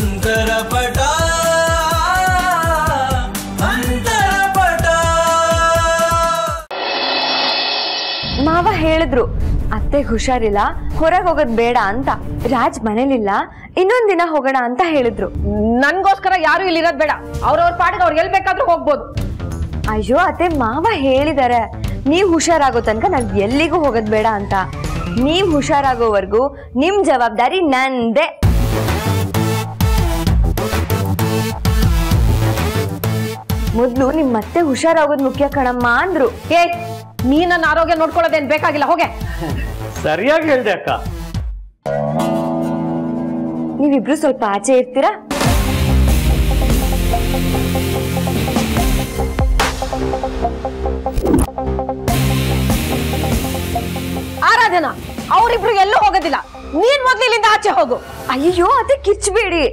ಅಂತರಪಟ ಮಾವ ಹೇಳಿದ್ರು ಅತ್ತೆಗೆ ಹುಷಾರಿಲ್ಲ, ಹೊರಗೆ ಹೋಗೋದ್ ಬೇಡ ಅಂತ. ರಾಜ್ ಮನೇಲಿಲ್ಲ, ಇನ್ನೊಂದ್ ದಿನ ಹೋಗೋಣ ಅಂತ ಹೇಳಿದ್ರು. ನನ್ಗೋಸ್ಕರ ಯಾರು ಇಲ್ಲಿರೋದ್ ಬೇಡ, ಅವ್ರವ್ರ ಪಾಡಿಗೆ ಅವ್ರು ಎಲ್ ಬೇಕಾದ್ರೂ ಹೋಗ್ಬೋದು. ಅಯ್ಯೋ ಅತ್ತೆ, ಮಾವ ಹೇಳಿದಾರೆ ನೀವ್ ಹುಷಾರಾಗೋ ತನಕ ನಾವ್ ಎಲ್ಲಿಗೂ ಹೋಗೋದ್ ಬೇಡ ಅಂತ. ನೀವ್ ಹುಷಾರಾಗೋವರೆಗೂ ನಿಮ್ ಜವಾಬ್ದಾರಿ ನಂದೇ. ಮೊದ್ಲು ನಿಮ್ ಮತ್ತೆ ಹುಷಾರಾಗೋದ್ ಮುಖ್ಯ ಕಣಮ್ಮ ಅಂದ್ರು. ನೀ ನನ್ನ ಆರೋಗ್ಯ ನೋಡ್ಕೊಳ್ಳೋದೇನ್ ಬೇಕಾಗಿಲ್ಲ, ಹೋಗೆ. ಸರಿಯಾಗಿ ಹೇಳ್ದೆ ಅಕ್ಕ. ನೀವಿಬ್ರು ಸ್ವಲ್ಪ ಆಚೆ ಇರ್ತೀರಾ? ಆರಾಧನಾ, ಅವರಿಬ್ರು ಎಲ್ಲೂ ಹೋಗೋದಿಲ್ಲ, ನೀನ್ ಮೊದ್ಲು ಇಲ್ಲಿಂದ ಆಚೆ ಹೋಗು. ಅಯ್ಯೋ ಅದೇ ಕಿಚ್ಬೇಡಿ,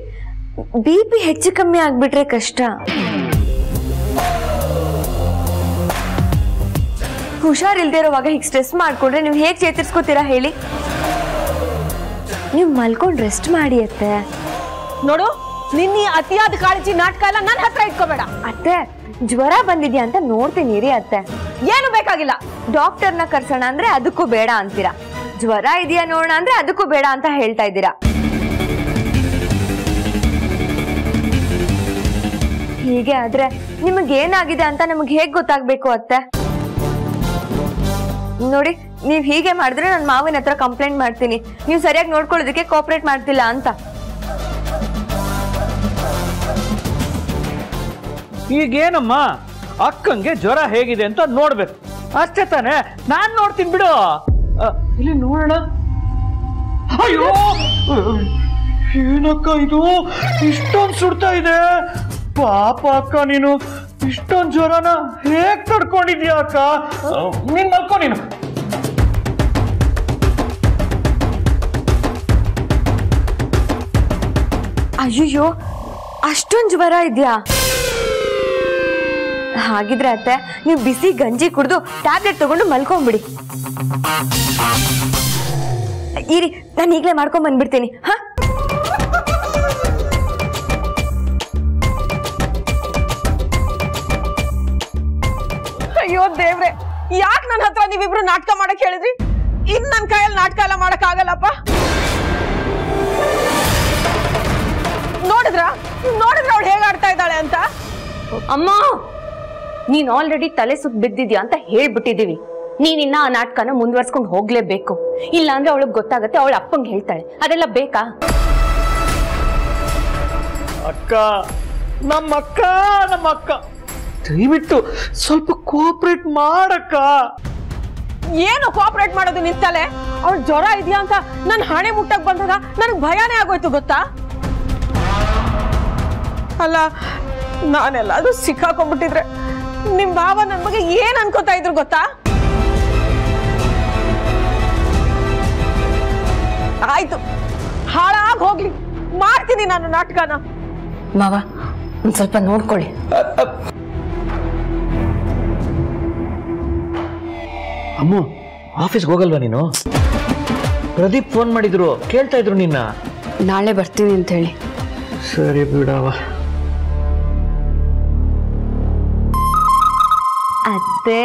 BP ಹೆಚ್ಚು ಕಮ್ಮಿ ಆಗ್ಬಿಟ್ರೆ ಕಷ್ಟ. ಹುಷಾರಿಲ್ದೇ ಇರೋವಾಗ ಹೀಗೆ ಸ್ಟ್ರೆಸ್ ಮಾಡ್ಕೊಂಡ್ರೆ ನೀವು ಹೇಗೆ ಚೇತರಿಸ್ಕೋತೀರಾ ಹೇಳಿ? ನೀವು ಮಲ್ಕೊಂಡು ರೆಸ್ಟ್ ಮಾಡಿ ಅತ್ತೆ. ನೋಡು, ನಿನ್ನ ಅತಿಯಾದ ಕಾಳಜಿ ನಾಟಕ ಎಲ್ಲ ನನ್ನ ಹತ್ರ ಇಟ್ಕೋಬೇಡ. ಅತ್ತೆ, ಜ್ವರ ಬಂದಿದ್ಯಾ ಅಂತ ನೋಡ್ತೀನಿ ರೀ ಅತ್ತೆ. ಏನು ಬೇಕಾಗಿಲ್ಲ. ಡಾಕ್ಟರ್ನ ಕರ್ಸೋಣ ಅಂದ್ರೆ ಅದಕ್ಕೂ ಬೇಡ ಅಂತೀರಾ, ಜ್ವರ ಇದೆಯಾ ನೋಡೋಣ ಅಂದ್ರೆ ಅದಕ್ಕೂ ಬೇಡ ಅಂತ ಹೇಳ್ತಾ ಇದ್ದೀರಾ. ಹೀಗೆ ಆದ್ರೆ ನಿಮಗೇನಾಗಿದೆ ಅಂತ ನಮಗೆ ಹೇಗ್ ಗೊತ್ತಾಗ್ಬೇಕು ಅತ್ತೆ? ನೋಡಿ, ನೀವ್ ಹೀಗೆ ಮಾಡಿದ್ರೆ ನನ್ನ ಮಾವಿನ ಹತ್ರ ಕಂಪ್ಲೇಂಟ್ ಮಾಡ್ತೀನಿ, ನೀವು ಸರಿಯಾಗಿ ನೋಡ್ಕೊಳ್ಳೋದಕ್ಕೆ ಕೋಆಪರೇಟ್ ಮಾಡ್ತಿಲ್ಲ ಅಂತ. ಈಗೇನಮ್ಮ, ಅಕ್ಕಂಗೆ ಜ್ವರ ಹೇಗಿದೆ ಅಂತ ನೋಡ್ಬೇಕು ಅಷ್ಟೇ ತಾನೆ. ನಾನ್ ನೋಡ್ತೀನಿ ಬಿಡು. ಇಲ್ಲಿ ನೋಡೋಣ. ಅಯ್ಯೋ, ಏನಕ್ಕ ಇದು ಇಷ್ಟೊಂದು ಸುಡ್ತಾ ಇದೆ? ಪಾಪ ಅಕ್ಕ, ನೀನು ಇಷ್ಟೊಂದು ಜ್ವರನ ಹೇಗ್ ತಡ್ಕೊಂಡಿದ್ಯಾ ಅಕ್ಕ? ನೀನ್ ಮಲ್ಕೊ ನೀನು. ಅಯ್ಯೋ, ಅಷ್ಟೊಂದು ಜ್ವರ ಇದೆಯಾ? ಹಾಗಿದ್ರೆ ಅತ್ತೆ, ನೀವು ಬಿಸಿ ಗಂಜಿ ಕುಡಿದು ಟ್ಯಾಬ್ಲೆಟ್ ತಗೊಂಡು ಮಲ್ಕೊಂಡ್ಬಿಡಿ. ಇರಿ, ನಾನು ಈಗಲೇ ಮಾಡ್ಕೊಂಡ್ ಬಂದ್ಬಿಡ್ತೀನಿ. ಹಾ, ಅಯ್ಯೋ ದೇವ್ರೆ, ಯಾಕೆ ನನ್ನ ಹತ್ರ ನೀವಿಬ್ರು ನಾಟಕ ಮಾಡಕ್ ಹೇಳಿದ್ರಿ? ಇನ್ ನನ್ನ ಕೈಯಲ್ಲಿ ನಾಟಕ ಎಲ್ಲ ಮಾಡಕ್ ಆಗಲ್ಲಪ್ಪ. ನೋಡಿದ್ರ ಅವಳು ಹೇಗ ಆಡ್ತಾ ಇದ್ದಾಳೆ ಅಂತ? ಅಮ್ಮ, ನೀನ್ ಆಲ್ರೆಡಿ ತಲೆ ಸುತ್ತ ಬಿದ್ದಿದ್ಯಾ ಅಂತ ಹೇಳ್ಬಿಟ್ಟಿದೀವಿ. ನೀನಿನ್ನ ಆ ನಾಟಕನ ಮುಂದುವರ್ಸ್ಕೊಂಡು ಹೋಗ್ಲೇಬೇಕು, ಇಲ್ಲ ಅಂದ್ರೆ ಅವಳಿಗೆ ಗೊತ್ತಾಗತ್ತೆ, ಅವಳ ಅಪ್ಪಂಗೆ ಹೇಳ್ತಾಳೆ. ಅದೆಲ್ಲ ಬೇಕಾ? ಅಕ್ಕ, ನಮ್ಮ ಅಕ್ಕ ದಯವಿಟ್ಟು ಸ್ವಲ್ಪ ಕೋಆಪರೇಟ್ ಮಾಡಕ್ಕ. ಏನು ಕೋಆಪರೇಟ್ ಮಾಡೋದು ನಿಂತಲೆ? ಅವಳು ಜ್ವರ ಇದೆಯಾ ಅಂತ ನನ್ನ ಹಣೆ ಮುಟ್ಟಕ್ ಬಂದಾಗ ನನಗೆ ಭಯನೇ ಆಗೋಯ್ತು ಗೊತ್ತಾ? ಅಲ್ಲ, ನಾನೆಲ್ಲಾದ್ರೂ ಸಿಕ್ಕಾಕೊಂಡ್ಬಿಟ್ಟಿದ್ರೆ ನಿಮ್ ಬಾವ ನನ್ ಬಗ್ಗೆ ಏನ್ ಅನ್ಕೋತಾ ಇದ್ರು ಗೊತ್ತಾ? ಆಯ್ತು, ಹಾಳಾಗ್ ಹೋಗ್ಲಿ, ಮಾಡ್ತೀನಿ ನಾನು ನಾಟಕನ. ಮಾವ, ಒಂದ್ ಸ್ವಲ್ಪ ನೋಡ್ಕೊಳ್ಳಿ. ಅಮ್ಮ, ಆಫೀಸ್ಗೆ ಹೋಗಲ್ವಾ ನೀನು? ಪ್ರದೀಪ್ ಫೋನ್ ಮಾಡಿದ್ರು, ಕೇಳ್ತಾ ಇದ್ರು ನಿನ್ನ. ನಾಳೆ ಬರ್ತೀನಿ ಅಂತ ಹೇಳಿ. ಸರಿ ಬಿಡವ. ಅತ್ತೆ,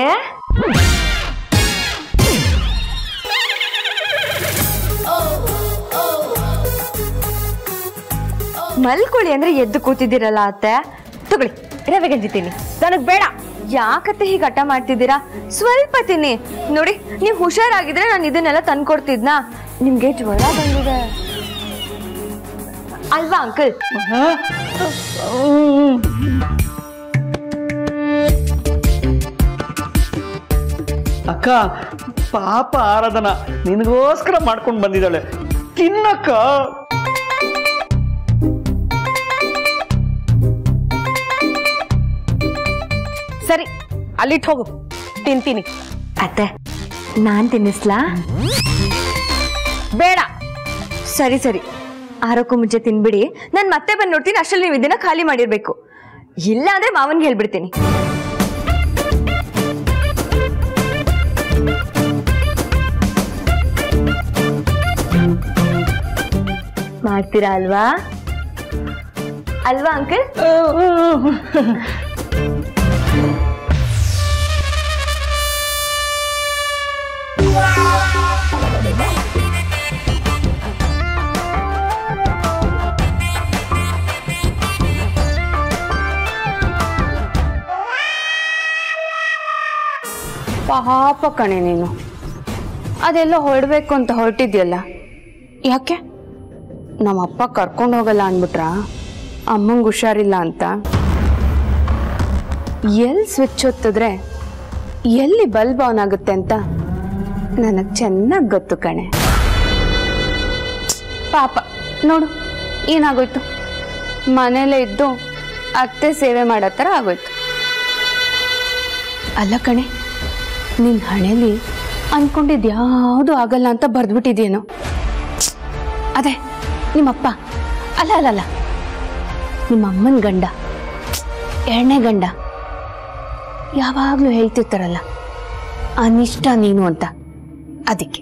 ಮಲ್ಕೊಳ್ಳಿ ಅಂದ್ರೆ ಎದ್ದು ಕೂತಿದ್ದೀರಲ್ಲ ಅತ್ತೆ. ತಗೊಳ್ಳಿ, ರವೆ ಗಂಜಿ ತಿನ್ನಿ. ನನಗ್ ಬೇಡ. ಯಾಕತ್ತೆ ಹೀಗೆ ಹಠ ಮಾಡ್ತಿದ್ದೀರಾ? ಸ್ವಲ್ಪ ತಿನ್ನಿ. ನೋಡಿ, ನೀವು ಹುಷಾರಾಗಿದ್ರೆ ನಾನು ಇದನ್ನೆಲ್ಲ ತಂದ್ಕೊಡ್ತಿದ್ನಾ? ನಿಮ್ಗೆ ಜ್ವರ ಬಂದಿದೆ ಅಲ್ವಾ ಅಂಕಲ್? ಅಕ್ಕ, ಪಾಪ ಆರಾಧನಾ ನಿನಗೋಸ್ಕರ ಮಾಡ್ಕೊಂಡು ಬಂದಿದ್ದಾಳೆ, ತಿನ್ನಕ್ಕ. ಸರಿ, ಅಲ್ಲಿಟ್ಟು ಹೋಗು, ತಿಂತೀನಿ. ಅತ್ತೆ, ನಾನ್ ತಿನ್ನಿಸ್ಲಾ? ಬೇಡ. ಸರಿ ಸರಿ, ಆರೋಕ್ಕೂ ಮುಂಚೆ ತಿನ್ಬಿಡಿ. ನಾನು ಮತ್ತೆ ಬಂದು ನೋಡ್ತೀನಿ, ಅಷ್ಟರಲ್ಲಿ ನೀವು ಇದನ್ನ ಖಾಲಿ ಮಾಡಿರ್ಬೇಕು. ಇಲ್ಲ ಅಂದ್ರೆ ಮಾವನ್ಗೆ ಹೇಳ್ಬಿಡ್ತೀನಿ. ಮಾಡ್ತೀರಾ ಅಲ್ವಾ? ಅಲ್ವಾ ಅಂಕಲ್? ಪಾಪ ಕಣೆ ನೀನು, ಅದೆಲ್ಲ ಹೊರಡ್ಬೇಕು ಅಂತ ಹೊರಟಿದ್ಯಲ್ಲ, ಯಾಕೆ? ನಮ್ಮಪ್ಪ ಕರ್ಕೊಂಡು ಹೋಗಲ್ಲ ಅಂದ್ಬಿಟ್ರ ಅಮ್ಮಂಗೆ ಹುಷಾರಿಲ್ಲ ಅಂತ? ಎಲ್ಲಿ ಸ್ವಿಚ್ ಹೊತ್ತಿದ್ರೆ ಎಲ್ಲಿ ಬಲ್ಬ್ ಆನ್ ಆಗುತ್ತೆ ಅಂತ ನನಗೆ ಚೆನ್ನಾಗಿ ಗೊತ್ತು ಕಣೆ. ಪಾಪ ನೋಡು ಏನಾಗೋಯ್ತು, ಮನೇಲೇ ಇದ್ದು ಅತ್ತೆ ಸೇವೆ ಮಾಡೋ ಥರ ಆಗೋಯ್ತು. ಅಲ್ಲ ಕಣೆ, ನಿನ್ನ ಹಣೆಯಲ್ಲಿ ಅನ್ಕೊಂಡಿದ್ದು ಯಾವುದು ಆಗಲ್ಲ ಅಂತ ಬರೆದ್ಬಿಟ್ಟಿದ್ಯೇನೋ. ಅದೇ ನಿಮ್ಮಪ್ಪ ಅಲ್ಲ ಅಲ್ಲ ಅಲ್ಲ ನಿಮ್ಮ ಅಮ್ಮನ ಗಂಡ, ಎರಡನೇ ಗಂಡ ಯಾವಾಗಲೂ ಹೇಳ್ತಿರ್ತಾರಲ್ಲ ಅನಿಷ್ಟ ನೀನು ಅಂತ, ಅದಕ್ಕೆ.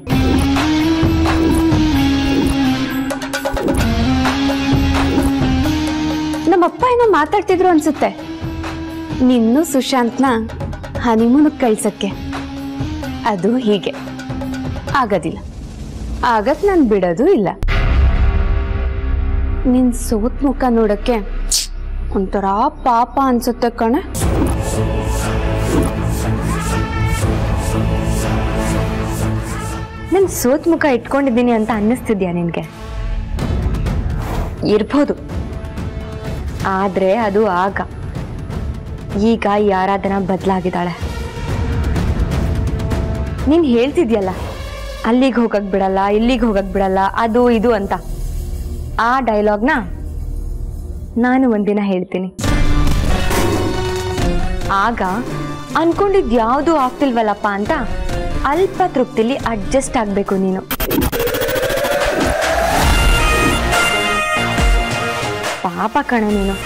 ನಮ್ಮಪ್ಪ ಏನೋ ಮಾತಾಡ್ತಿದ್ರು ಅನ್ಸುತ್ತೆ, ನಿನ್ನೂ ಸುಶಾಂತ್ನ ಹನಿಮೂನಕ್ಕೆ ಕಳ್ಸಕ್ಕೆ. ಅದು ಹೀಗೆ ಆಗೋದಿಲ್ಲ, ಆಗತ್ ನಾನು ಬಿಡೋದು ಇಲ್ಲ. ನಿನ್ ಸೋತ್ ಮುಖ ನೋಡಕ್ಕೆ ಒಂಥರ ಪಾಪ ಅನ್ಸುತ್ತೆ ಕಣೆ. ನನ್ ಸೋತ್ ಮುಖ ಇಟ್ಕೊಂಡಿದ್ದೀನಿ ಅಂತ ಅನ್ನಿಸ್ತಿದ್ಯಾ ನಿನ್ಗೆ? ಇರ್ಬೋದು, ಆದ್ರೆ ಅದು ಆಗ. ಈಗ ಈ ಆರಾಧನಾ ಬದಲಾಗಿದ್ದಾಳೆ. ನೀನ್ ಹೇಳ್ತಿದ್ಯಲ್ಲ ಅಲ್ಲಿಗೆ ಹೋಗಕ್ ಬಿಡಲ್ಲ, ಇಲ್ಲಿಗೆ ಹೋಗಕ್ ಬಿಡಲ್ಲ, ಅದು ಇದು ಅಂತ. ಆ ಡೈಲಾಗ್ನ ನಾನು ಒಂದಿನ ಹೇಳ್ತೀನಿ. ಆಗ ಅನ್ಕೊಂಡಿದ್ ಯಾವುದು ಆಗ್ತಿಲ್ವಲ್ಲಪ್ಪ ಅಂತ ಅಲ್ಪ ತೃಪ್ತಿಲಿ ಅಡ್ಜಸ್ಟ್ ಆಗ್ಬೇಕು ನೀನು. ಪಾಪ ಕಣ ನೀನು,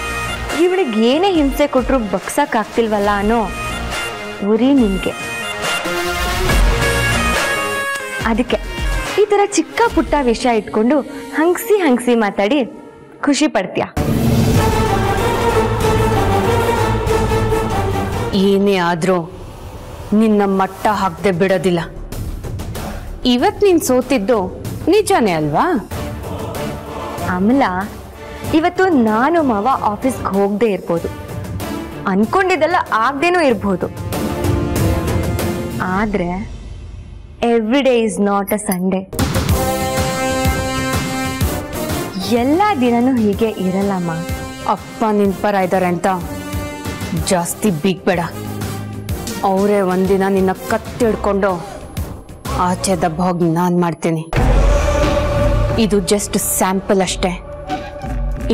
ಇವಳಿಗೆ ಏನೇ ಹಿಂಸೆ ಕೊಟ್ರು ಬಗ್ಸಕ್ ಆಗ್ತಿಲ್ವಲ್ಲ ಅನ್ನೋ ಉರಿ ನಿನ್ಗೆ. ಅದಕ್ಕೆ ಈ ತರ ಚಿಕ್ಕ ಪುಟ್ಟ ವಿಷಯ ಇಟ್ಕೊಂಡು ಹಂಗ್ಸಿ ಮಾತಾಡಿ ಖುಷಿ ಪಡ್ತೀಯ. ಏನೇ ಆದ್ರೂ ನಿನ್ನ ಮಟ್ಟ ಹಾಕದೆ ಬಿಡೋದಿಲ್ಲ. ಇವತ್ ನೀನ್ ಸೋತಿದ್ದು ನಿಜಾನೇ ಅಲ್ವಾ? ಅಮಲ, ಇವತ್ತು ನಾನು ಮಾವ ಆಫೀಸ್ಗೆ ಹೋಗದೆ ಇರ್ಬೋದು, ಅನ್ಕೊಂಡಿದ್ದೆಲ್ಲ ಆಗದೇನೂ ಇರ್ಬೋದು. ಆದ್ರೆ every day is not a Sunday. ಎಲ್ಲ ದಿನನೂ ಹೀಗೆ ಇರಲ್ಲಮ್ಮ. ಅಪ್ಪ ನಿನ್ ಪರ ಇದ್ದಾರೆ ಅಂತ ಜಾಸ್ತಿ ಬೀಗ್ಬೇಡ. ಅವರೇ ಒಂದಿನ ನಿನ್ನ ಕತ್ತಿ ಹಿಡ್ಕೊಂಡು ಆಚೆ ದಬ್ಬ ಹೋಗಿ ನಾನು ಮಾಡ್ತೀನಿ. ಇದು ಜಸ್ಟ್ ಸ್ಯಾಂಪಲ್ ಅಷ್ಟೇ.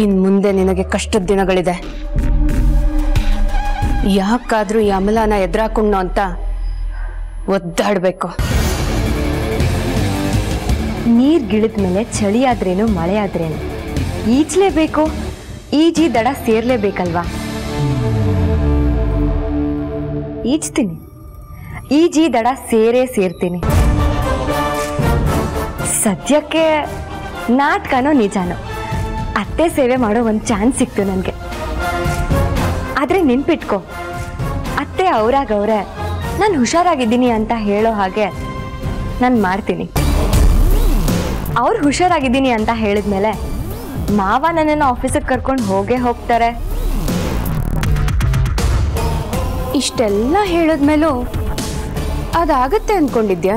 ಇನ್ ಮುಂದೆ ನಿನಗೆ ಕಷ್ಟದ ದಿನಗಳಿದೆ. ಯಾಕಾದ್ರೂ ಈ ಅಮಲನ ಎದುರಾಕೊಂಡು ಅಂತ ಒದ್ದಾಡ್ಬೇಕು. ನೀರ್ ಗಿಳಿದ ಮೇಲೆ ಚಳಿ ಆದ್ರೇನು ಮಳೆ ಆದ್ರೇನು ಈಜ್ಲೇಬೇಕು. ಈಜಿ ದಡ ಸೇರ್ಲೇಬೇಕಲ್ವಾ? ಈಜ್ತೀನಿ, ಈಜಿ ದಡ ಸೇರ್ತೀನಿ. ಸದ್ಯಕ್ಕೆ ನಾಟಕನೋ ನಿಜಾನೋ ಅತ್ತೆ ಸೇವೆ ಮಾಡೋ ಒಂದು ಚಾನ್ಸ್ ಸಿಕ್ತು ನನಗೆ. ಆದ್ರೆ ನೆನ್ಪಿಟ್ಕೋ, ಅತ್ತೆ ಅವ್ರಾಗವ್ರೆ ನಾನು ಹುಷಾರಾಗಿದ್ದೀನಿ ಅಂತ ಹೇಳೋ ಹಾಗೆ ನಾನು ಮಾಡ್ತೀನಿ. ಅವ್ರು ಹುಷಾರಾಗಿದ್ದೀನಿ ಅಂತ ಹೇಳಿದ್ಮೇಲೆ ಮಾವ ನನ್ನನ್ನು ಆಫೀಸಿಗೆ ಕರ್ಕೊಂಡು ಹೋಗ್ತಾರೆ. ಇಷ್ಟೆಲ್ಲ ಹೇಳಿದ್ಮೇಲೂ ಅದಾಗತ್ತೆ ಅನ್ಕೊಂಡಿದ್ಯಾ?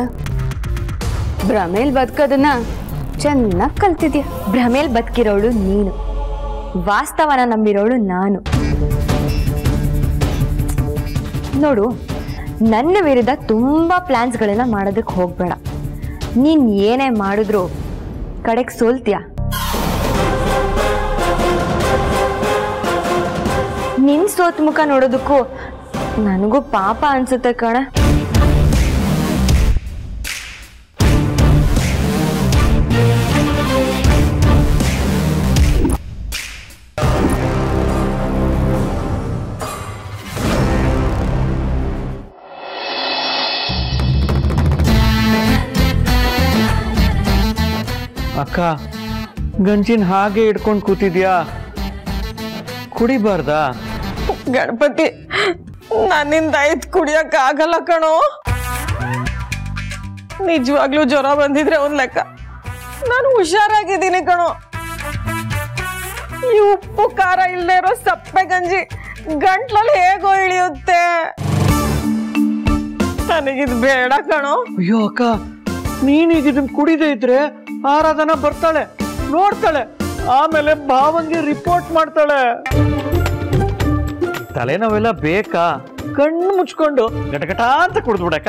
ಭ್ರಮೇಲ್ ಬದುಕೋದನ್ನ ಚೆನ್ನಾಗಿ ಕಲ್ತಿದ್ಯಾ. ಭ್ರಮೇಲ್ ಬದುಕಿರೋಳು ನೀನು, ವಾಸ್ತವನ ನಂಬಿರೋಳು ನಾನು. ನೋಡು, ನನ್ನ ವಿರುದ್ಧ ತುಂಬಾ ಪ್ಲಾನ್ಸ್ಗಳನ್ನ ಮಾಡೋದಕ್ಕೆ ಹೋಗ್ಬೇಡ. ನೀನ್ ಏನೇ ಮಾಡಿದ್ರು ಕಡೆಗೆ ಸೋಲ್ತೀಯ. ನಿನ್ ಸೋತ್ ಮುಖ ನೋಡೋದಕ್ಕೂ ನನಗೂ ಪಾಪ ಅನ್ಸುತ್ತೆ ಕಣ. ಅಕ್ಕ, ಗಂಜಿನ ಹಾಗೆ ಹಿಡ್ಕೊಂಡು ಕೂತಿದ್ಯಾ? ಕುಡಿಬಾರ್ದಾ? ಗಣಪತಿ, ನನ್ನಿಂದ ಕುಡಿಯಕ್ ಆಗಲ್ಲ ಕಣೋ. ನಿಜವಾಗ್ಲೂ ಜ್ವರ ಬಂದಿದ್ರೆ ಒಂದ್ ಲೆಕ್ಕ, ನಾನು ಹುಷಾರಾಗಿದ್ದೀನಿ ಕಣೋ. ಈ ಉಪ್ಪು ಖಾರ ಇಲ್ಲದೆ ಇರೋ ಸಪ್ಪೆ ಗಂಜಿ ಗಂಟ್ಲಲ್ಲಿ ಹೇಗೋ ಇಳಿಯುತ್ತೆ. ನನಗಿದ್ ಬೇಡ ಕಣೋ. ಅಯ್ಯೋ ಅಕ್ಕ, ನೀನೀಗ ಇದನ್ನ ಕುಡಿದೇ ಇದ್ರೆ ಆರಾಧನಾ ಬರ್ತಾಳೆ, ನೋಡ್ತಾಳೆ, ಆಮೇಲೆ ಭಾವನ್ಗೆ ರಿಪೋರ್ಟ್ ಮಾಡ್ತಾಳೆ. ತಲೆನೋವೆಲ್ಲ ಬೇಕಾ? ಕಣ್ಣು ಮುಚ್ಕೊಂಡು ಗಟಗಟ ಅಂತ ಕುಡಿದ್ಬಿಡಕ್ಕ.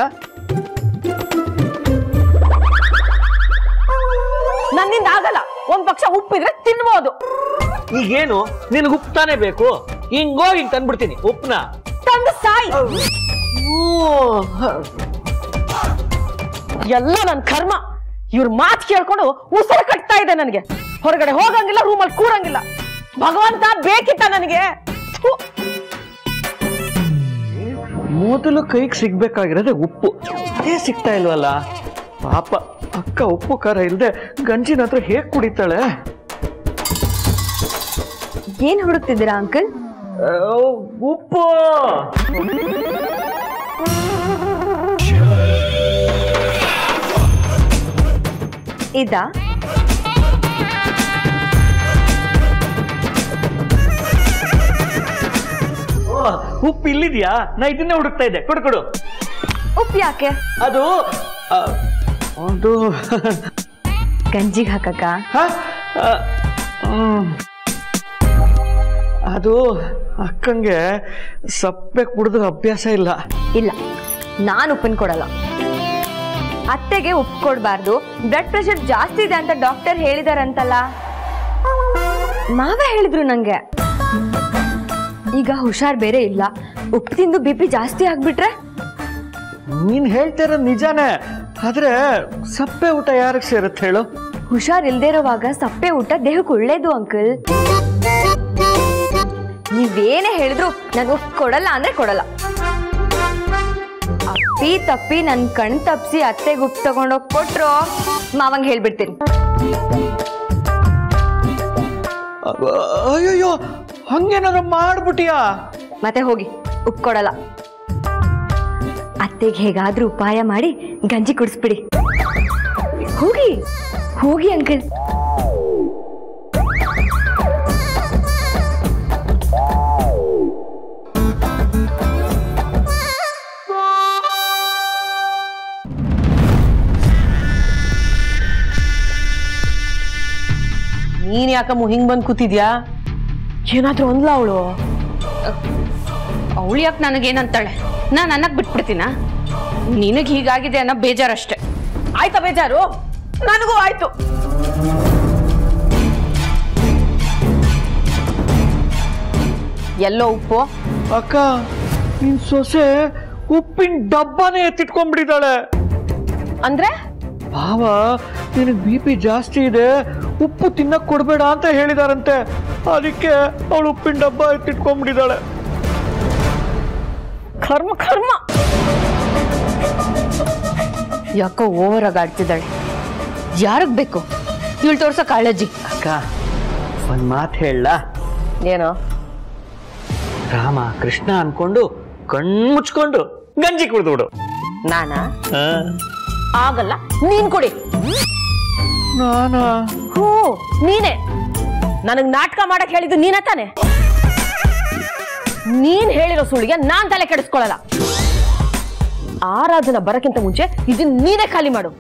ನನ್ನಿಂದ ಆಗಲ್ಲ. ಒಂದ್ ಪಕ್ಷ ಉಪ್ಪಿದ್ರೆ ತಿನ್ಬೋದು. ಈಗೇನು ನಿನಗೆ ಉಪ್ಪು ತಾನೇ ಬೇಕು? ಹಿಂಗೋಗಿ ತಂದ್ಬಿಡ್ತೀನಿ ಉಪ್ಪನ. ತಂದು ಸಾಯಿ. ಎಲ್ಲ ನನ್ ಕರ್ಮ. ಇವ್ರ ಮಾತು ಕೇಳ್ಕೊಂಡು ಉಸಿರು ಕಟ್ತಾ ಇದೆ ನನಗೆ. ಹೊರಗಡೆ ಹೋಗಂಗಿಲ್ಲ, ರೂಮಲ್ಲಿ ಕೂರಂಗಿಲ್ಲ. ಭಗವಂತ ಬೇಕಿತ್ತ ನನಗೆ? ಮೊದಲು ಕೈಗೆ ಸಿಗ್ಬೇಕಾಗಿರೋದೆ ಉಪ್ಪು, ಅದೇ ಸಿಗ್ತಾ ಇಲ್ವಲ್ಲ. ಪಾಪ ಅಕ್ಕ ಉಪ್ಪು ಖಾರ ಇಲ್ಲದೆ ಗಂಜಿನ ಹತ್ರ ಹೇಗ್ ಕುಡಿತಾಳೆ? ಏನ್ ಹುಡುಕ್ತಿದ್ದೀರಾ ಅಂಕಲ್? ಉಪ್ಪು. ಇದಾ? ಉಪ್ಪು ಇಲ್ಲಿದ್ಯಾ? ನಾ ಇದನ್ನೇ ಹುಡುಕ್ತಾ ಇದ್ದೆ. ಕೊಡು ಕೊಡು. ಉಪ್ಪು ಯಾಕೆ? ಅದು ಅದು ಗಂಜಿಗೆ ಹಾಕಕ್ಕ? ಅದು ಅಕ್ಕಂಗೆ ಸಪ್ಪೆ ಕುಡಿದ್ರೆ ಅಭ್ಯಾಸ ಇಲ್ಲ. ಇಲ್ಲ, ನಾನು ಉಪ್ಪನ್ ಕೊಡಲ್ಲ. ಅತ್ತೆಗೆ ಉಪ್ಪು ಕೊಡಬಾರ್ದು, ಬ್ಲಡ್ ಪ್ರೆಷರ್ ಜಾಸ್ತಿ ಇದೆ ಅಂತ ಡಾಕ್ಟರ್ ಹೇಳಿದಾರಂತಲ್ಲ. ಮಾವ ಹೇಳಿದ್ರು ನಂಗೆ. ಈಗ ಹುಷಾರ್ ಬೇರೆ ಇಲ್ಲ, ಉಪ್ಪು ತಿಂದು BP ಜಾಸ್ತಿ ಆಗ್ಬಿಟ್ರೆ? ನೀನ್ ಹೇಳ್ತಿರೋ ನಿಜಾನೇ, ಆದ್ರೆ ಸಪ್ಪೆ ಊಟ ಯಾರಿಗೆ ಸೇರುತ್ತೆ ಹೇಳು? ಹುಷಾರ್ ಇಲ್ದೇ ಇರೋವಾಗ ಸಪ್ಪೆ ಊಟ ದೇಹಕ್ಕೆ ಒಳ್ಳೇದು ಅಂಕಲ್. ನೀವೇನೇ ಹೇಳಿದ್ರು ನಾನು ಉಪ್ಪು ಕೊಡಲ್ಲ ಅಂದ್ರೆ ಕೊಡಲ್ಲ. ಅಪ್ಪಿ ತಪ್ಪಿ ನನ್ ಕಣ್ ತಪ್ಸಿ ಅತ್ತೆಗೆ ಉಪ್ಪು ತಗೊಂಡೋಗಿ ಕೊಟ್ರು ಮಾವಂಗ್ ಹೇಳ್ಬಿಡ್ತೀನಿ. ಅಯ್ಯಯ್ಯೋ, ಹಂಗೇನಾದ್ರು ಮಾಡ್ಬಿಟ್ಟಿಯಾ? ಮತ್ತೆ ಹೋಗಿ, ಉಪ್ಪು ಕೊಡಲ್ಲ. ಅತ್ತೆಗೆ ಹೇಗಾದ್ರೂ ಉಪಾಯ ಮಾಡಿ ಗಂಜಿ ಕುಡಿಸ್ಬಿಡಿ. ಹೋಗಿ ಹೋಗಿ ಅಂಕಲ್. ನೀನ್ ಯಾಕಮ್ಮ ಹಿಂಗ್ ಬಂದ್ ಕೂತಿದ್ಯಾ? ಏನಾದ್ರೂ ಒಂದ್ಲ ಅವಳು? ಅವಳು ಯಾಕೆ ನನಗೇನಂತಾಳೆ? ನಾನು ಅನ್ನಕ್ ಬಿಟ್ಬಿಡ್ತೀನ? ನಿನಗೆ ಹೀಗಾಗಿದೆ ಅನ್ನೋ ಬೇಜಾರಷ್ಟೇ. ಆಯ್ತಾ ಬೇಜಾರು? ನನಗೂ ಆಯ್ತು. ಎಲ್ಲೋ ಉಪ್ಪು? ಅಕ್ಕ, ನಿನ್ ಸೊಸೆ ಉಪ್ಪಿನ ಡಬ್ಬಾನೇ ಎತ್ತಿಟ್ಕೊಂಡ್ಬಿಟ್ಟಿದ್ದಾಳೆ. ಅಂದ್ರೆ ಭಾವ ನಿನಗೆ BP ಜಾಸ್ತಿ ಇದೆ, ಉಪ್ಪು ತಿನ್ನಕ್ ಕೊಡ್ಬೇಡ ಅಂತ ಹೇಳಿದಾರಂತೆ. ಅದಕ್ಕೆ ಅವಳು ಉಪ್ಪಿನ ಡಬ್ಬ ಎತ್ತಿಟ್ಕೊಂಡ್ಬಿಟ್ಟಿದ್ದಾಳೆ. ಕರ್ಮ ಕರ್ಮ. ಯಾಕೋ ಓವರ್ ಆಗಿ ಆಡ್ತಿದ್ದಾಳೆ. ಯಾರಿಗ್ ಬೇಕು ಇವಳು ತೋರ್ಸೋ ಕಾಳಜಿ? ಅಕ್ಕ, ಒಂದ್ ಮಾತು ಹೇಳ? ಏನು? ರಾಮ ಕೃಷ್ಣ ಅನ್ಕೊಂಡು ಕಣ್ಮುಚ್ಕೊಂಡು ಗಂಜಿ ಕುಡಿದ್ಬಿಡು. ನಾನಾ? ಆಗಲ್ಲ, ನೀನ್ ಕೊಡಿ. ನಾನಾ? ಹೂ, ನೀನೇ. ನನಗ್ ನಾಟಕ ಮಾಡಕ್ ಹೇಳಿದ್ದು ನೀನ ತಾನೆ? ನೀನ್ ಹೇಳಿರೋ ಸುಳ್ಳಿಗೆ ನಾನ್ ತಲೆ ಕೆಡಿಸ್ಕೊಳ್ಳಲ್ಲ. ಆರಾಧನಾ ಬರಕ್ಕಿಂತ ಮುಂಚೆ ಇದನ್ನ ನೀನೇ ಖಾಲಿ ಮಾಡು.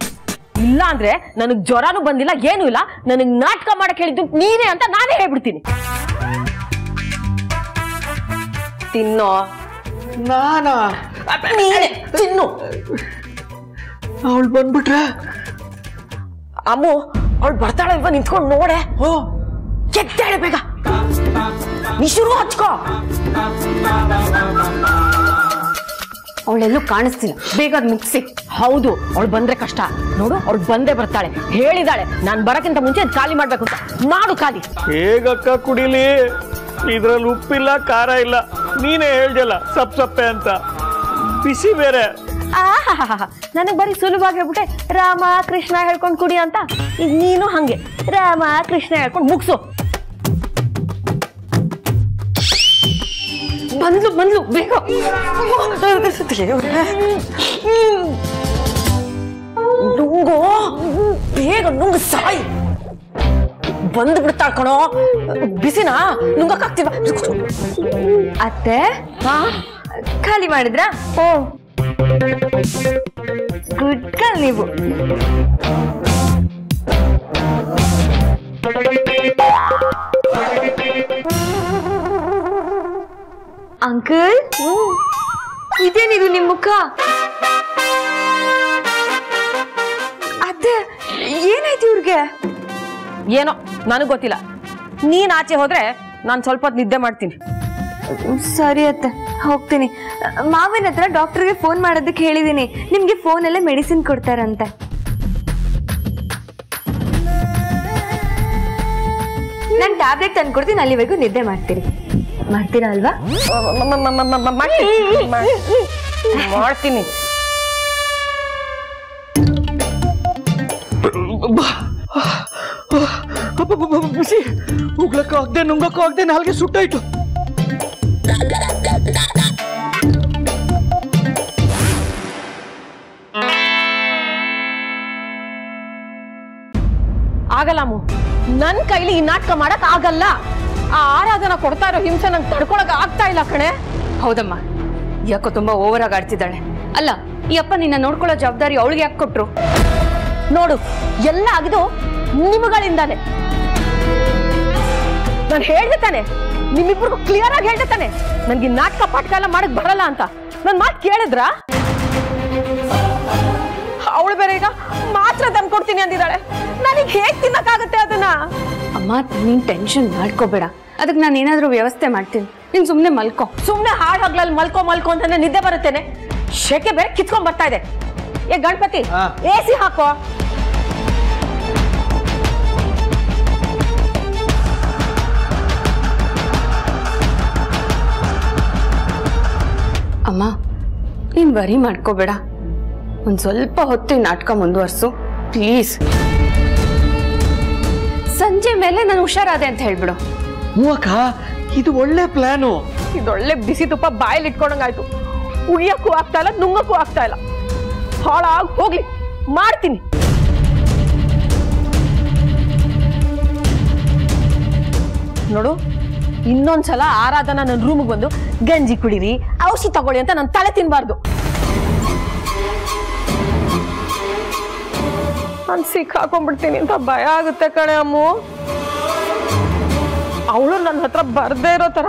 ಇಲ್ಲ ಅಂದ್ರೆ ನನಗ್ ಜ್ವರನೂ ಬಂದಿಲ್ಲ, ಏನೂ ಇಲ್ಲ. ನನಗ್ ನಾಟಕ ಮಾಡಕ್ ಹೇಳಿದ್ದು ನೀನೇ ಅಂತ ನಾನೇ ಹೇಳ್ಬಿಡ್ತೀನಿ. ತಿನ್ನೋ. ನಾನಾ? ನೀನೇ ತಿನ್ನು. ಅವಳು ಬಂದ್ಬಿಟ್ರೆ? ಅಮ್ಮು, ಅವಳು ಬರ್ತಾಳೆ ಇಲ್ವಾ ನಿಂತ್ಕೊಂಡು ನೋಡೆ. ಎದ್ದೇಳೆ ಬೇಗ, ನೀ ಶುರು ಹಚ್ಕೋ. ಅವಳೆಲ್ಲೂ ಕಾಣಿಸ್ತಿಲ್ಲ, ಬೇಗ ಮುಗಿಸಿ. ಹೌದು, ಅವಳು ಬಂದ್ರೆ ಕಷ್ಟ. ನೋಡು, ಅವಳು ಬಂದೇ ಬರ್ತಾಳೆ. ಹೇಳಿದಾಳೆ ನಾನ್ ಬರಕ್ಕಿಂತ ಮುಂಚೆ ಖಾಲಿ ಮಾಡ್ಬೇಕು ಅಂತ. ಮಾಡು ಖಾಲಿ. ಹೇಗಕ್ಕ ಕುಡಿಲಿ? ಇದ್ರಲ್ಲಿ ಉಪ್ಪಿಲ್ಲ, ಖಾರ ಇಲ್ಲ. ನೀನೇ ಹೇಳ್ದಲ್ಲ ಸಪ್ ಸಪ್ಪೆ ಅಂತ. ಬಿಸಿ ಬೇರೆ. ನನಗ್ ಬರೀ ಸುಲಭವಾಗಿ ಹೇಳ್ಬಿಟ್ಟೆ ರಾಮ ಕೃಷ್ಣ ಹೇಳ್ಕೊಂಡ್ ಕುಡಿ ಅಂತ. ಈಗ ನೀನು ಹಂಗೆ ರಾಮ ಕೃಷ್ಣ ಹೇಳ್ಕೊಂಡ್ ಮುಗ್ಸು. ಬಂದ್ಲು ಬೇಗ ನುಂಗೋ ಬೇಗ ನುಂಗ ಸಾಯಿ ಬಂದು ಬಿಡ್ತಾಳ ಕಣೋ ಬಿಸಿನಾ ನುಂಗಕ್ಕಾಗ್ತಿವ ಅತ್ತೆ ಖಾಲಿ ಮಾಡಿದ್ರಾ ಗುಡ್ ಗರ್ಲ್ ನೀವು ಅಂಕಲ್ ಇದೇನಿದು ನಿಮ್ ಮುಖ ಅತ್ತೆ ಏನಾಯ್ತು ಇವ್ರಿಗೆ ಏನೋ ನನಗ್ ಗೊತ್ತಿಲ್ಲ ನೀನ್ ಆಚೆ ಹೋದ್ರೆ ನಾನ್ ಸ್ವಲ್ಪ ಹೊತ್ತು ನಿದ್ದೆ ಮಾಡ್ತೀನಿ ಸರಿ ಅತ್ತೆ ಹೋಗ್ತೀನಿ ಮಾವನ ಹತ್ರ ಡಾಕ್ಟರ್ಗೆ ಫೋನ್ ಮಾಡೋದಕ್ಕೆ ಹೇಳಿದೀನಿ ನಿಮ್ಗೆ ಫೋನ್ ಅಲ್ಲೇ ಮೆಡಿಸಿನ್ ಕೊಡ್ತಾರಂತೆ ನಾನು ಟ್ಯಾಬ್ಲೆಟ್ ತಂದು ಕೊಡ್ತೀನಿ ಅಲ್ಲಿವರೆಗೂ ನಿದ್ದೆ ಮಾಡ್ತೀರಿ ಮಾಡ್ತೀರಾ ಅಲ್ವಾ ಮಾಡ್ತೀನಿ ಬಿಸಿ ಉಗ್ಲಕ್ಕೂ ಆಗದೆ ನುಂಗಕ್ಕೂ ಆಗದೆ ನಾಲ್ಗೆ ಸುಟ್ಟಾಯ್ತು ಆಗಲ್ಲ ಅಮ್ಮು ನನ್ ಕೈಲಿ ಈ ನಾಟಕ ಮಾಡಕ್ ಆಗಲ್ಲ ಆ ಆರಾಧನ ಕೊಡ್ತಾ ಇರೋ ಹಿಂಸೆ ನಂಗೆ ತಡ್ಕೊಳಕ್ ಆಗ್ತಾ ಇಲ್ಲ ಕಣೆ ಹೌದಮ್ಮ ಯಾಕೋ ತುಂಬಾ ಓವರ್ ಆಗಿ ಆಡ್ತಿದ್ದಾಳೆ ಅಲ್ಲ ಈ ಅಪ್ಪ ನಿನ್ನ ನೋಡ್ಕೊಳ್ಳೋ ಜವಾಬ್ದಾರಿ ಅವಳಿಗೆ ಯಾಕೆ ಕೊಟ್ರು ನೋಡು ಎಲ್ಲ ಆಗಿದ್ದು ನಿಮಗಳಿಂದಾನೆ ನಾನು ಹೇಳ್ದೆ ತಾನೆ ನಿಮ್ಮಿಬ್ರಿಗೂ ಕ್ಲಿಯರ್ ಆಗಿ ಹೇಳ್ದೆ ತಾನೆ ನನ್ಗೆ ನಾಟಕ ಪಾಠ ಎಲ್ಲ ಮಾಡಕ್ ಬರಲ್ಲ ಅಂತ ನನ್ ಮಾತು ಕೇಳಿದ್ರ ಅವಳು ಬೇರೆ ಈಗ ಮಾತ್ರ ತಂದ್ಕೊಡ್ತೀನಿ ಅಂದಿದ್ದಾಳೆ ನನಗೆ ಹೇಗ್ ತಿನ್ನಕ್ಕಾಗತ್ತೆ ಅದನ್ನ ಅಮ್ಮ ನೀನ್ ಟೆನ್ಷನ್ ಮಾಡ್ಕೋಬೇಡ ಅದಕ್ಕೆ ನಾನು ಏನಾದ್ರೂ ವ್ಯವಸ್ಥೆ ಮಾಡ್ತೀನಿ ನೀನ್ ಸುಮ್ನೆ ಮಲ್ಕೋ ಸುಮ್ನೆ ಹಾಡ್ ಹಗ್ಲಲ್ಲಿ ಮಲ್ಕೋ ಅಂತ ನಿದ್ದೆ ಬರುತ್ತೇನೆ ಶೆಕೆ ಬೇರೆ ಕಿತ್ಕೊಂಡ್ ಬರ್ತಾ ಇದೆ ಏ ಗಣಪತಿ AC ಹಾಕೋ ಅಮ್ಮ ನೀನ್ ವರಿ ಮಾಡ್ಕೋಬೇಡ ಒಂದ್ ಸ್ವಲ್ಪ ಹೊತ್ತು ಈ ನಾಟಕ ಮುಂದುವರ್ಸು ಪ್ಲೀಸ್ ಸಂಜೆ ಮೇಲೆ ನಾನು ಹುಷಾರಾದೆ ಅಂತ ಹೇಳ್ಬಿಡು ಮೂವಕ್ಕ ಇದು ಒಳ್ಳೆ ಪ್ಲಾನು ಇದೊಳ್ಳೆ ಬಿಸಿ ತುಪ್ಪ ಬಾಯಲ್ಲಿ ಇಟ್ಕೊಂಡಂಗಾಯ್ತು ಉಳಿಯಕ್ಕೂ ಆಗ್ತಾ ಇಲ್ಲ ನುಂಗಕ್ಕೂ ಆಗ್ತಾ ಇಲ್ಲ ಹಾಳಾಗಿ ಹೋಗ್ಲಿ ಮಾಡ್ತೀನಿ ನೋಡು ಇನ್ನೊಂದ್ಸಲ ಆರಾಧನಾ ನನ್ನ ರೂಮ್ಗೆ ಬಂದು ಗಂಜಿ ಕುಡಿರಿ ಔಷಧಿ ತಗೊಳ್ಳಿ ಅಂತ ನಾನು ತಲೆ ತಿನ್ಬಾರ್ದು ನಾನು ಸಿಕ್ಕಾಕೊಂಡ್ಬಿಡ್ತೀನಿ ಅಂತ ಭಯ ಆಗುತ್ತೆ ಕಣೆ ಅಮ್ಮು ಅವಳು ನನ್ನ ಹತ್ರ ಬರ್ದೇ ಇರೋ ತರ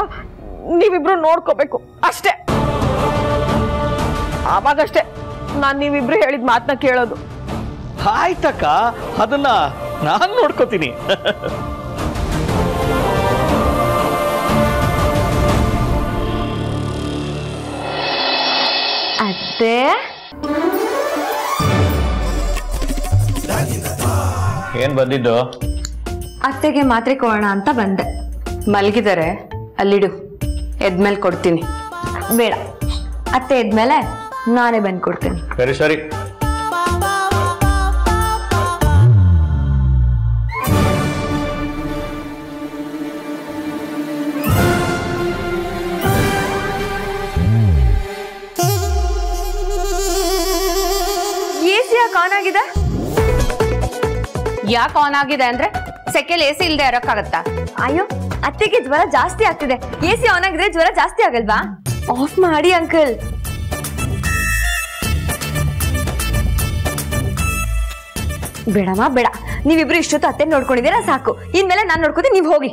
ನೀವಿಬ್ರು ನೋಡ್ಕೋಬೇಕು ಅಷ್ಟೇ ಆವಾಗಷ್ಟೇ ನಾನ್ ನೀವಿಬ್ರು ಹೇಳಿದ ಮಾತನ್ನ ಕೇಳೋದು ಆಯ್ತಕ್ಕ ಅದನ್ನ ನಾನ್ ನೋಡ್ಕೋತೀನಿ ಅತ್ತೆ ಏನ್ ಬಂದಿದ್ದು ಅತ್ತೆಗೆ ಮಾತ್ರೆ ಕೊಡೋಣ ಅಂತ ಬಂದೆ ಮಲಗಿದರೆ ಅಲ್ಲಿಡು ಎದ್ಮೇಲೆ ಕೊಡ್ತೀನಿ ಬೇಡ ಅತ್ತೆ ಎದ್ಮೇಲೆ ನಾನೇ ಬಂದು ಕೊಡ್ತೀನಿ ಸರಿ ಸರಿ AC ಯಾಕೆ ಆನ್ ಆಗಿದೆ ಯಾಕೆ ಆನ್ ಆಗಿದೆ ಅಂದ್ರೆ ಸೆಕೆಲ್ AC ಇಲ್ದೆ ಇರಕ್ಕಾಗತ್ತಾ ಅಯ್ಯೋ ಅತ್ತೆಗೆ ಜ್ವರ ಜಾಸ್ತಿ ಆಗ್ತಿದೆ AC ಆನ್ ಆಗಿದ್ರೆ ಜ್ವರ ಜಾಸ್ತಿ ಆಗಲ್ವಾ ಆಫ್ ಮಾಡಿ ಅಂಕಲ್ ಬೇಡಮ್ಮ ಬೇಡ ನೀವಿಬ್ರು ಇಷ್ಟೊತ್ತು ಅತ್ತೆ ನೋಡ್ಕೊಂಡಿದ್ದೀರಾ ಸಾಕು ಇನ್ಮೇಲೆ ನಾನು ನೋಡ್ಕೋತೀನಿ ನೀವು ಹೋಗಿ